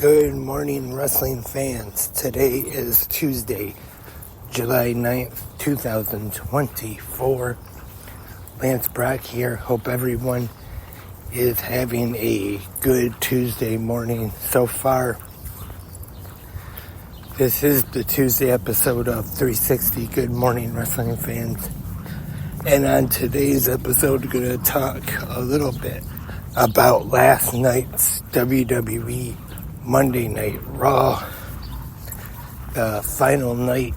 Good morning, wrestling fans. Today is Tuesday, July 9th, 2024. Lance Brock here. Hope everyone is having a good Tuesday morning so far. This is the Tuesday episode of 360 Good Morning Wrestling Fans. And on today's episode, we're going to talk a little bit about last night's WWE Monday Night Raw, the final night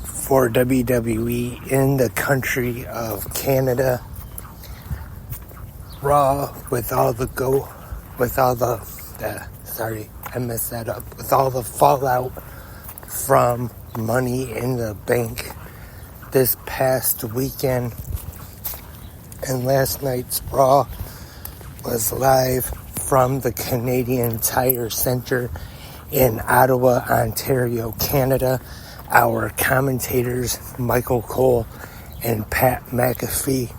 for WWE in the country of Canada. Raw with all the fallout from Money in the Bank this past weekend. And last night's Raw was live from the Canadian Tire Centre in Ottawa, Ontario, Canada. Our commentators, Michael Cole and Pat McAfee.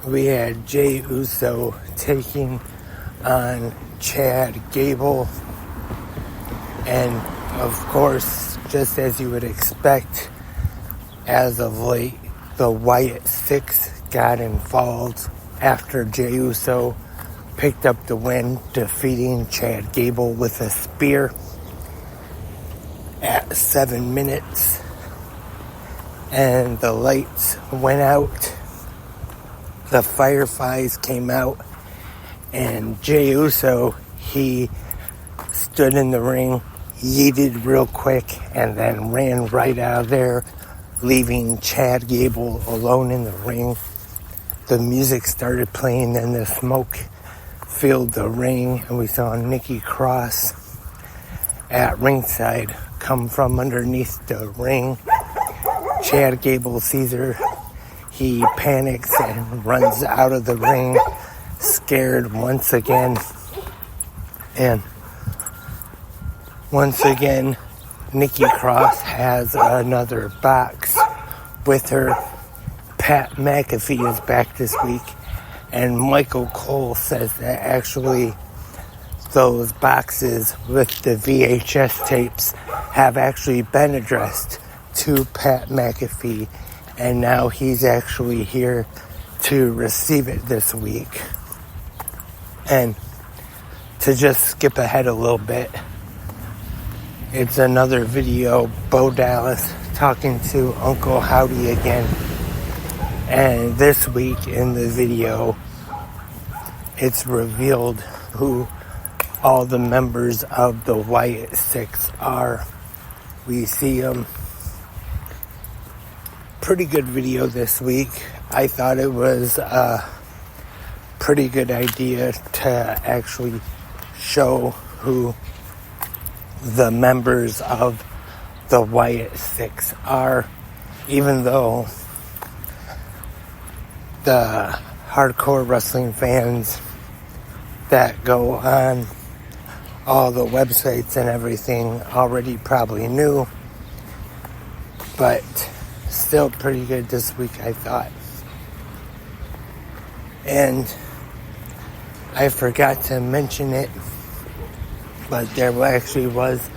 We had Jey Uso taking on Chad Gable. And, of course, just as you would expect, as of late, the Wyatt Six got involved after Jey Uso picked up the win, defeating Chad Gable with a spear at 7 minutes. And the lights went out. The fireflies came out. And Jey Uso, he stood in the ring, yeeted real quick, and then ran right out of there, leaving Chad Gable alone in the ring. The music started playing and the smoke filled the ring, and we saw Nikki Cross at ringside come from underneath the ring. Chad Gable sees her. He panics and runs out of the ring, scared once again. And once again, Nikki Cross has another box with her. Pat McAfee is back this week. And Michael Cole says that actually those boxes with the VHS tapes have actually been addressed to Pat McAfee. And now he's actually here to receive it this week. And to just skip ahead a little bit, it's another video, Bo Dallas talking to Uncle Howdy again. And this week in the video, it's revealed who all the members of the Wyatt Six are. We see them. Pretty good video this week. I thought it was a pretty good idea to actually show who the members of the Wyatt Six are, even though the hardcore wrestling fans that go on all the websites and everything already probably knew, but still pretty good this week, I thought. And I forgot to mention it, but there actually was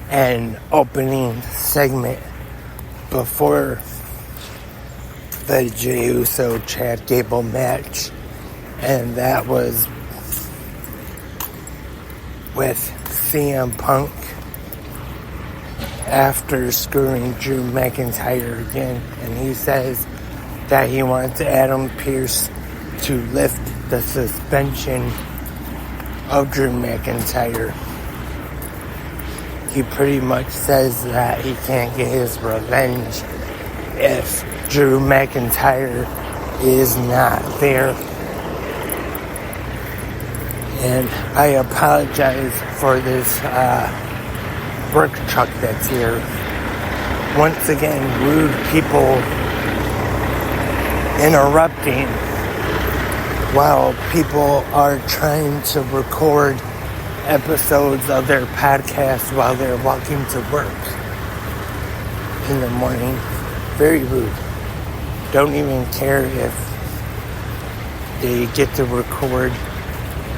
an opening segment before the Jey Uso Chad Gable match, and that was with CM Punk after screwing Drew McIntyre again, and he says that he wants Adam Pearce to lift the suspension of Drew McIntyre. He pretty much says that he can't get his revenge if Drew McIntyre is not there. And I apologize for this work truck that's here. Once again, rude people interrupting while people are trying to record episodes of their podcast while they're walking to work in the morning. Very rude. don't even care if they get to record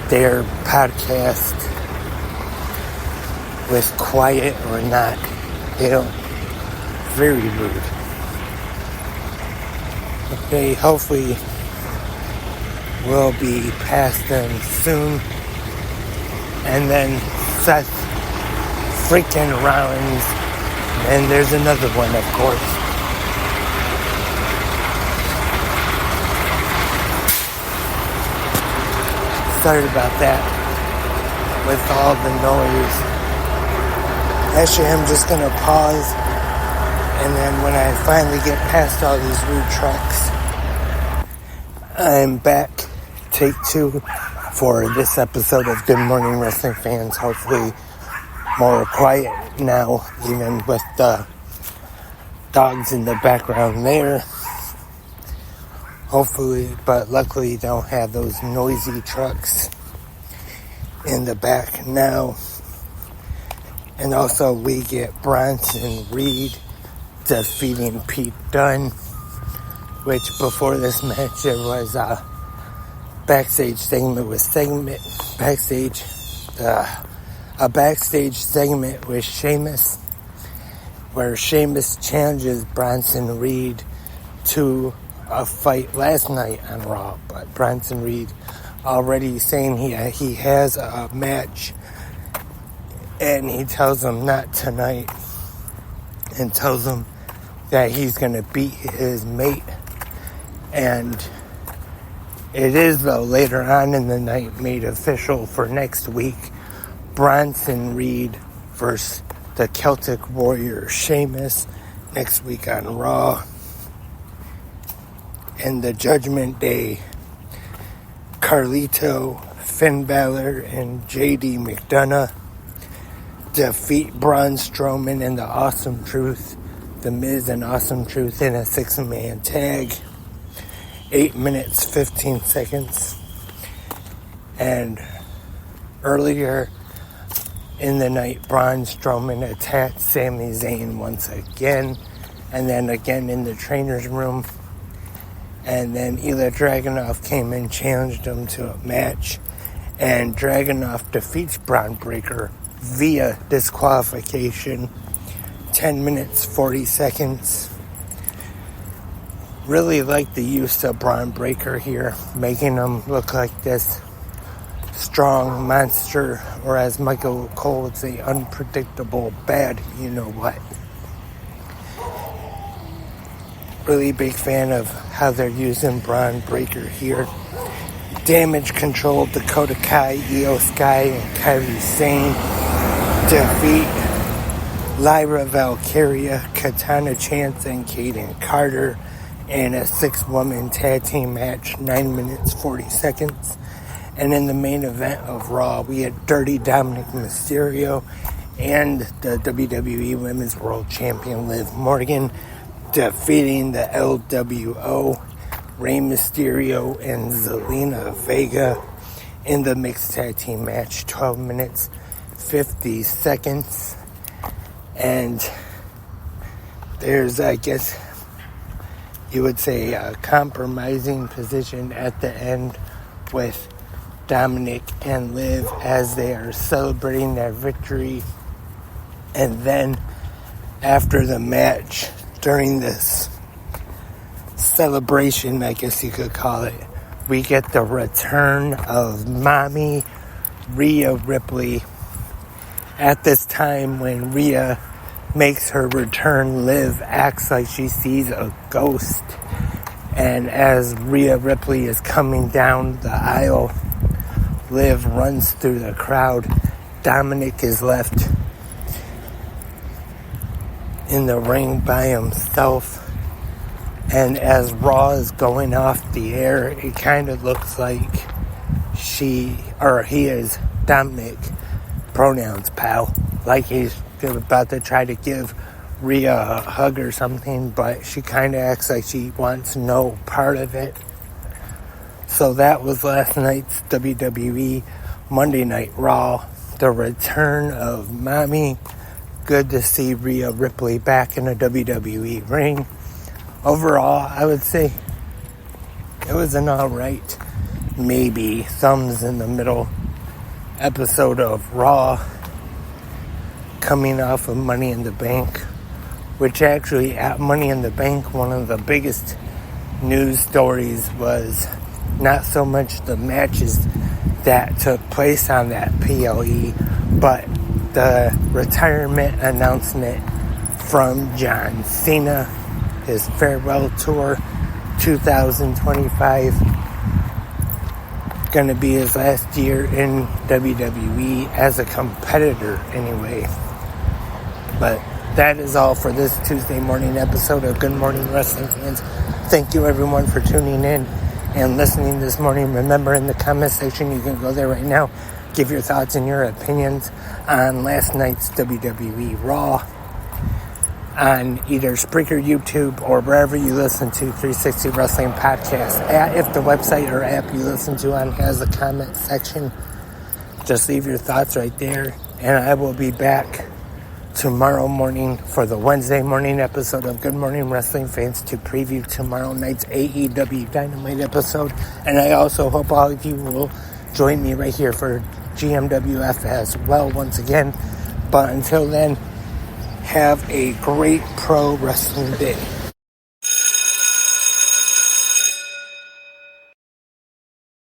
their podcast with quiet or not. They don't. Very rude. Okay, hopefully we'll be past them soon. And then Seth freaking Rollins. And there's another one, of course. Sorry about that. With all the noise. Actually, I'm just going to pause. And then when I finally get past all these rude trucks, I'm back. Take 2 for this episode of Good Morning Wrestling Fans. Hopefully more quiet now, even with the dogs in the background there. Hopefully, but luckily don't have those noisy trucks in the back now. And also we get Bronson Reed defeating Pete Dunne, which before this match it was a backstage segment with Sheamus, where Sheamus challenges Bronson Reed to a fight last night on Raw, but Bronson Reed already saying he has a match, and he tells him not tonight, and tells him that he's going to beat his mate. And it is, though, later on in the night made official for next week. Bronson Reed versus the Celtic Warrior Sheamus next week on Raw. And the Judgment Day, Carlito, Finn Balor, and JD McDonough defeat Braun Strowman and the Awesome Truth, The Miz and Awesome Truth, in a 6-man tag. 8 minutes, 15 seconds. And earlier in the night, Braun Strowman attacked Sami Zayn once again. And then again in the trainer's room. And then Ilya Dragunov came and challenged him to a match. And Dragunov defeats Braun Breaker via disqualification. 10 minutes, 40 seconds. Really like the use of Braun Breaker here, making him look like this strong monster, or as Michael Cole would say, unpredictable bad you-know-what. Really big fan of how they're using Braun Breaker here. Damage Control, Dakota Kai, Io Sky, and Kairi Sane defeat Lyra Valkyria, Katana Chance, and Kaden Carter in a 6-woman tag team match, 9 minutes, 40 seconds. And in the main event of Raw, we had Dirty Dominic Mysterio and the WWE Women's World Champion Liv Morgan defeating the LWO, Rey Mysterio and Zelina Vega in the mixed tag team match, 12 minutes, 50 seconds. And there's, I guess you would say, a compromising position at the end with Dominic and Liv as they are celebrating their victory. And then after the match, during this celebration, I guess you could call it, we get the return of Mommy Rhea Ripley. At this time, when Rhea makes her return, Liv acts like she sees a ghost. And as Rhea Ripley is coming down the aisle, Liv runs through the crowd. Dominic is left in the ring by himself. And as Raw is going off the air, it kind of looks like he is Dominic, pronouns pal, like he's about to try to give Rhea a hug or something, but she kind of acts like she wants no part of it. So that was last night's WWE Monday Night Raw, the return of Mommy. Good to see Rhea Ripley back in a WWE ring. overall, I would say it was an alright, maybe thumbs in the middle episode of Raw, coming off of Money in the Bank, which actually at Money in the Bank, one of the biggest news stories was not so much the matches that took place on that PLE, but the retirement announcement from John Cena, his farewell tour 2025, gonna be his last year in WWE as a competitor anyway. But that is all for this Tuesday morning episode of Good Morning Wrestling Fans. Thank you everyone for tuning in and listening this morning. Remember, in the comment section, you can go there right now, give your thoughts and your opinions on last night's WWE Raw on either Spreaker, YouTube, or wherever you listen to 360 Wrestling Podcast. If the website or app you listen to on has a comment section, just leave your thoughts right there, and I will be back tomorrow morning for the Wednesday morning episode of Good Morning Wrestling Fans to preview tomorrow night's AEW Dynamite episode. And I also hope all of you will join me right here for GMWF as well once again. But until then, have a great pro wrestling day.